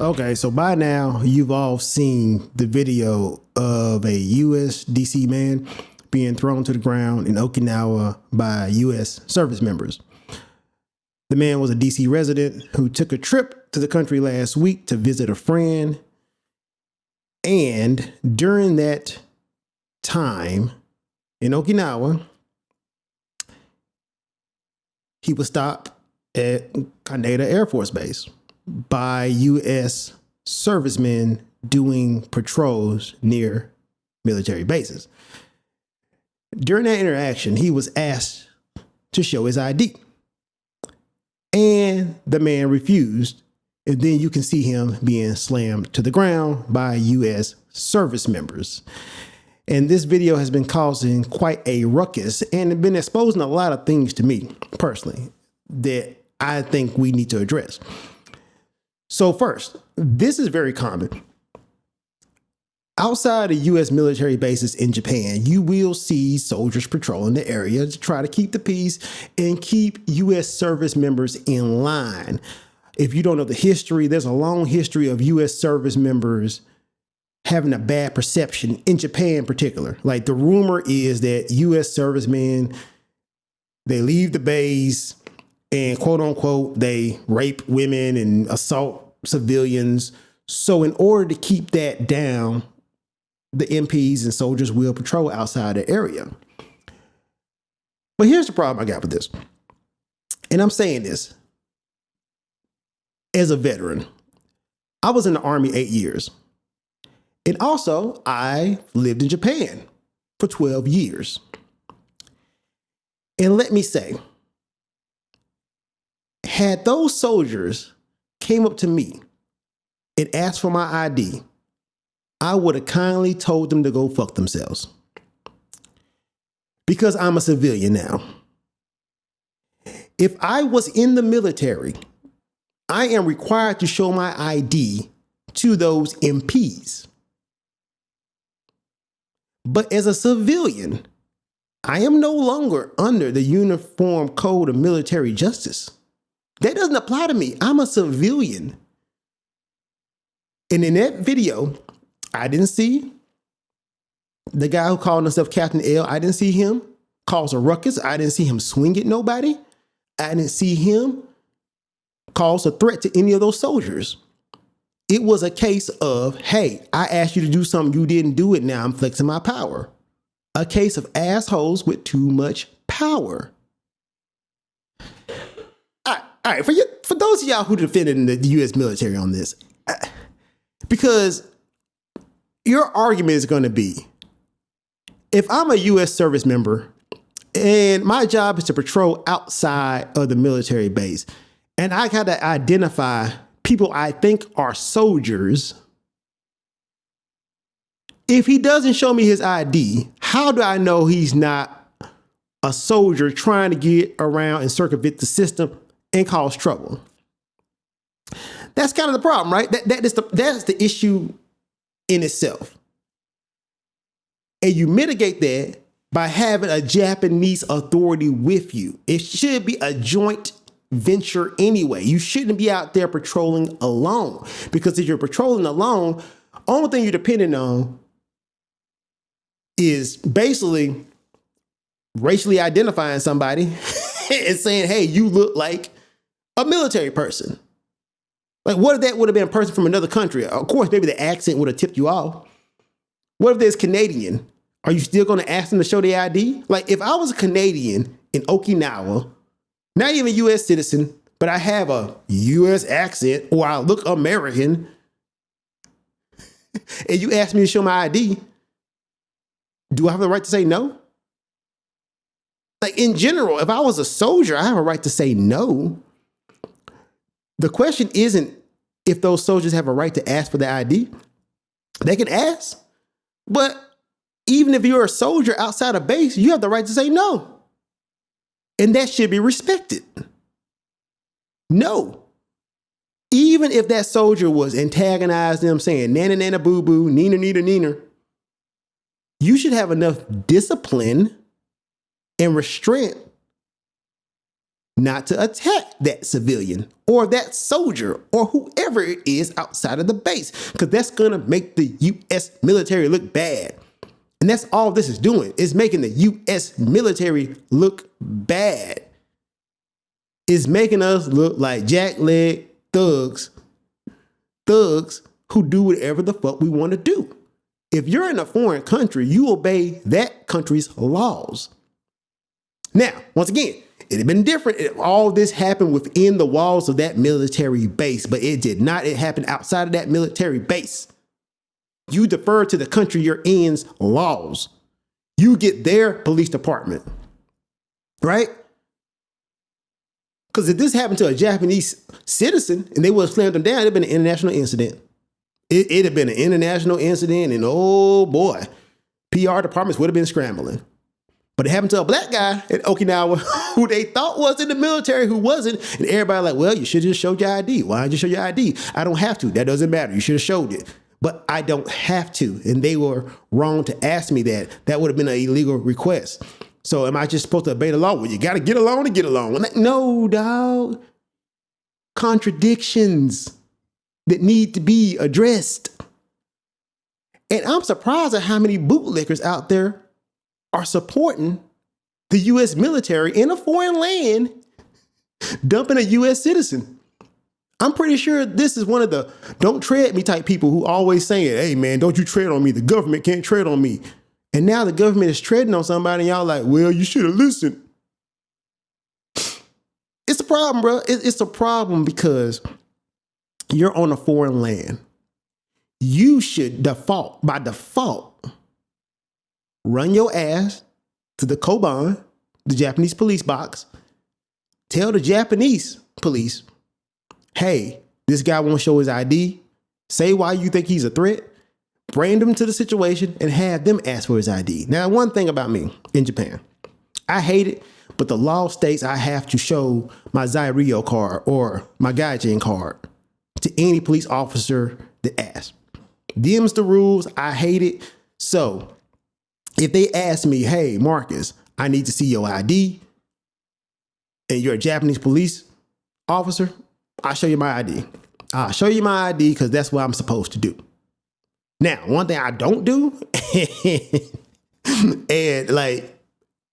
Okay, so by now you've all seen the video of a U.S. DC man being thrown to the ground in Okinawa by U.S. service members. The man was a DC resident who took a trip to the country last week to visit a friend. And during that time in Okinawa, he was stopped at Kaneda Air Force Base by U.S. servicemen doing patrols near military bases. During that interaction, he was asked to show his ID. And the man refused. And then you can see him being slammed to the ground by U.S. service members. And this video has been causing quite a ruckus and been exposing a lot of things to me personally that I think we need to address. So first, this is very common. Outside of U.S. military bases in Japan, you will see soldiers patrolling the area to try to keep the peace and keep U.S. service members in line. If you don't know the history, there's a long history of U.S. service members having a bad perception in Japan in particular. Like the rumor is that U.S. servicemen, they leave the base and quote unquote, they rape women and assault civilians. So in order to keep that down, the MPs and soldiers will patrol outside the area. But here's the problem I got with this. And I'm saying this as a veteran. I was in the Army 8 years. And also, I lived in Japan for 12 years. And let me say, had those soldiers came up to me and asked for my ID, I would have kindly told them to go fuck themselves. Because I'm a civilian now. If I was in the military, I am required to show my ID to those MPs. But as a civilian, I am no longer under the Uniform Code of Military Justice. That doesn't apply to me. I'm a civilian. And in that video, I didn't see the guy who called himself Captain L. I didn't see him cause a ruckus. I didn't see him swing at nobody. I didn't see him cause a threat to any of those soldiers. It was a case of, hey, I asked you to do something, you didn't do it, now I'm flexing my power. A case of assholes with too much power. All right, for those of y'all who defended the U.S. military on this, because your argument is going to be, if I'm a U.S. service member and my job is to patrol outside of the military base, and I got to identify people I think are soldiers, if he doesn't show me his ID, how do I know he's not a soldier trying to get around and circumvent the system and cause trouble? That's kind of the problem, right? That's the issue in itself. And you mitigate that by having a Japanese authority with you. It should be a joint venture anyway. You shouldn't be out there patrolling alone, because if you're patrolling alone, only thing you're depending on is basically racially identifying somebody and saying, hey, you look like a military person. Like, what if that would have been a person from another country? Of course, maybe the accent would have tipped you off. What if there's Canadian? Are you still going to ask them to show their ID? Like, if I was a Canadian in Okinawa, not even a U.S. citizen, but I have a U.S. accent, or I look American, and you ask me to show my ID, do I have the right to say no? Like, in general, if I was a soldier, I have a right to say no. The question isn't if those soldiers have a right to ask for the ID. They can ask. But even if you're a soldier outside of base, you have the right to say no. And that should be respected. No. Even if that soldier was antagonizing them, saying nana nana boo boo, neener neener neener, you should have enough discipline and restraint not to attack that civilian or that soldier or whoever it is outside of the base, because that's going to make the U.S. military look bad. And that's all this is doing, is making the U.S. military look bad. It's making us look like jackleg thugs who do whatever the fuck we want to do. If you're in a foreign country, you obey that country's laws. Now, once again, it'd have been different if all this happened within the walls of that military base, but it did not. It happened outside of that military base. You defer to the country you're in's laws. You get their police department, right? Because if this happened to a Japanese citizen and they would have slammed them down, it'd have been an international incident. It'd have been an international incident, and oh boy, PR departments would have been scrambling. But it happened to a black guy at Okinawa who they thought was in the military, who wasn't. And everybody like, well, you should have just showed your ID. Why did you show your ID? I don't have to. That doesn't matter. You should have showed it. But I don't have to. And they were wrong to ask me that. That would have been an illegal request. So am I just supposed to obey the law? Well, you got to get along to get along. I'm like, no, dog. Contradictions that need to be addressed. And I'm surprised at how many bootlickers out there are supporting the U.S. military in a foreign land, dumping a U.S. citizen. I'm pretty sure this is one of the don't tread me type people who always saying, hey man, don't you tread on me. The government can't tread on me. And now the government is treading on somebody and y'all like, well, you should have listened. It's a problem, bro. It's a problem because you're on a foreign land. You should by default, run your ass to the Koban, the Japanese police box, tell the Japanese police, hey, this guy won't show his ID. Say why you think he's a threat. Bring them to the situation and have them ask for his ID. Now, one thing about me in Japan, I hate it, but the law states I have to show my Zairyo card or my Gaijin card to any police officer that asks. Them's the rules. I hate it. So if they ask me, hey, Marcus, I need to see your ID, and you're a Japanese police officer, I'll show you my ID. I'll show you my ID because that's what I'm supposed to do. Now, one thing I don't do, and like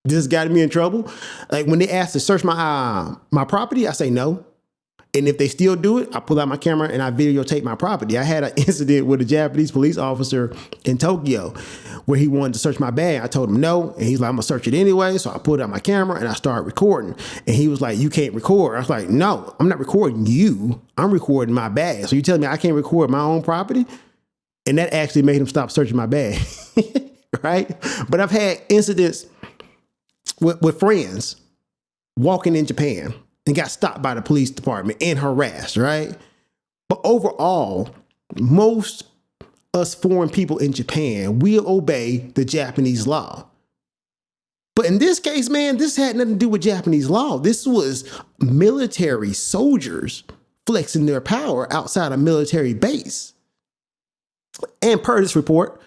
this got me in trouble, like when they ask to search my property, I say no. And if they still do it, I pull out my camera and I videotape my property. I had an incident with a Japanese police officer in Tokyo where he wanted to search my bag. I told him no. And he's like, I'm going to search it anyway. So I pulled out my camera and I started recording. And he was like, you can't record. I was like, no, I'm not recording you. I'm recording my bag. So you telling me I can't record my own property? And that actually made him stop searching my bag. Right? But I've had incidents with friends walking in Japan and got stopped by the police department and harassed, right? But overall, most us foreign people in Japan will obey the Japanese law. But in this case, man, this had nothing to do with Japanese law. This was military soldiers flexing their power outside a military base. And per this report,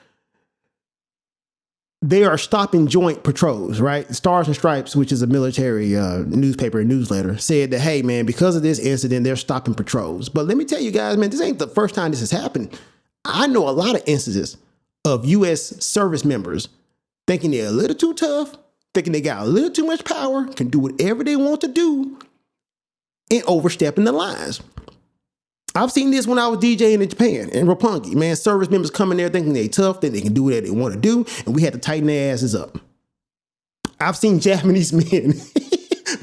they are stopping joint patrols, right? Stars and Stripes, which is a military newspaper and newsletter, said that, hey, man, because of this incident, they're stopping patrols. But let me tell you guys, man, this ain't the first time this has happened. I know a lot of instances of U.S. service members thinking they're a little too tough, thinking they got a little too much power, can do whatever they want to do, and overstepping the lines. I've seen this when I was DJing in Japan, in Roppongi. Man, service members coming there thinking they tough, that they can do whatever they want to do, and we had to tighten their asses up. I've seen Japanese men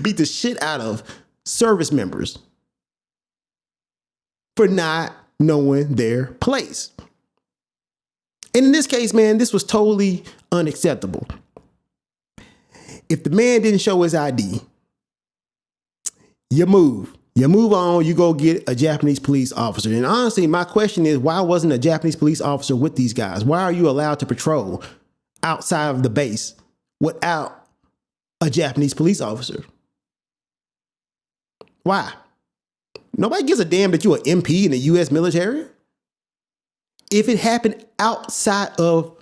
beat the shit out of service members for not knowing their place. And in this case, man, this was totally unacceptable. If the man didn't show his ID, you move. You move on, you go get a Japanese police officer. And honestly, my question is, why wasn't a Japanese police officer with these guys? Why are you allowed to patrol outside of the base without a Japanese police officer? Why? Nobody gives a damn that you're an MP in the U.S. military. If it happened outside of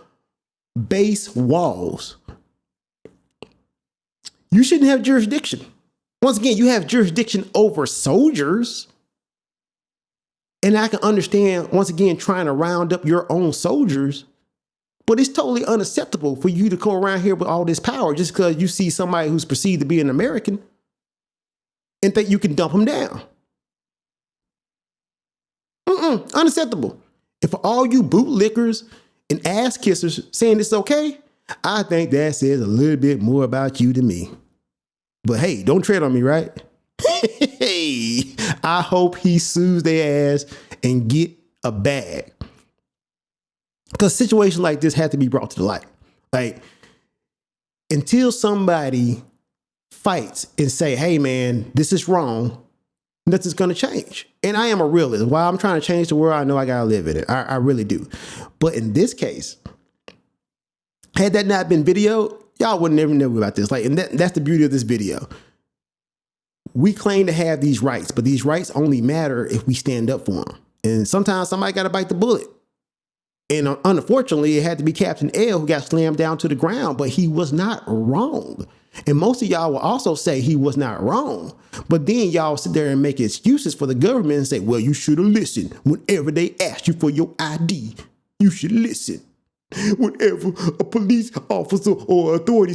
base walls, you shouldn't have jurisdiction. Once again, you have jurisdiction over soldiers. And I can understand, once again, trying to round up your own soldiers. But it's totally unacceptable for you to go around here with all this power just because you see somebody who's perceived to be an American and think you can dump them down. Unacceptable. And for all you bootlickers and ass kissers saying it's okay, I think that says a little bit more about you than me. But hey, don't tread on me, right? Hey, I hope he sues their ass and get a bag. Because situations like this have to be brought to the light. Like, until somebody fights and say, hey man, this is wrong, nothing's going to change. And I am a realist. While I'm trying to change the world, I know I got to live in it. I really do. But in this case, had that not been video, y'all would never know about this. Like, and that's the beauty of this video. We claim to have these rights, but these rights only matter if we stand up for them. And sometimes somebody got to bite the bullet. And unfortunately, it had to be Captain L who got slammed down to the ground, but he was not wrong. And most of y'all will also say he was not wrong. But then y'all sit there and make excuses for the government and say, well, you should have listened. Whenever they asked you for your ID, you should listen. Whenever a police officer or authority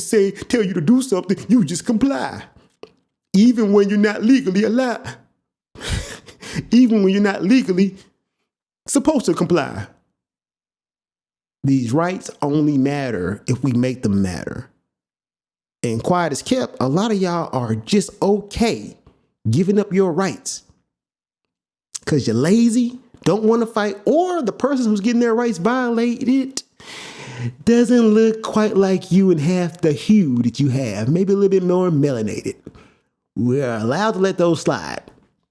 tell you to do something, you just comply. Even when you're not legally allowed. Even when you're not legally supposed to comply. These rights only matter if we make them matter. And quiet as kept, a lot of y'all are just okay giving up your rights because you're lazy, don't want to fight, or the person who's getting their rights violated doesn't look quite like you and half the hue that you have, maybe a little bit more melanated. We're allowed to let those slide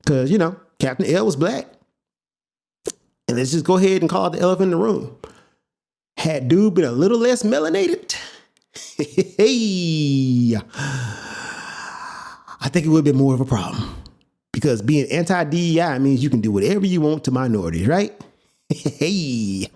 because, you know, Captain L was black. And let's just go ahead and call it the elephant in the room. Had dude been a little less melanated, hey, I think it would have been more of a problem. Because being anti-DEI means you can do whatever you want to minorities, right? Hey.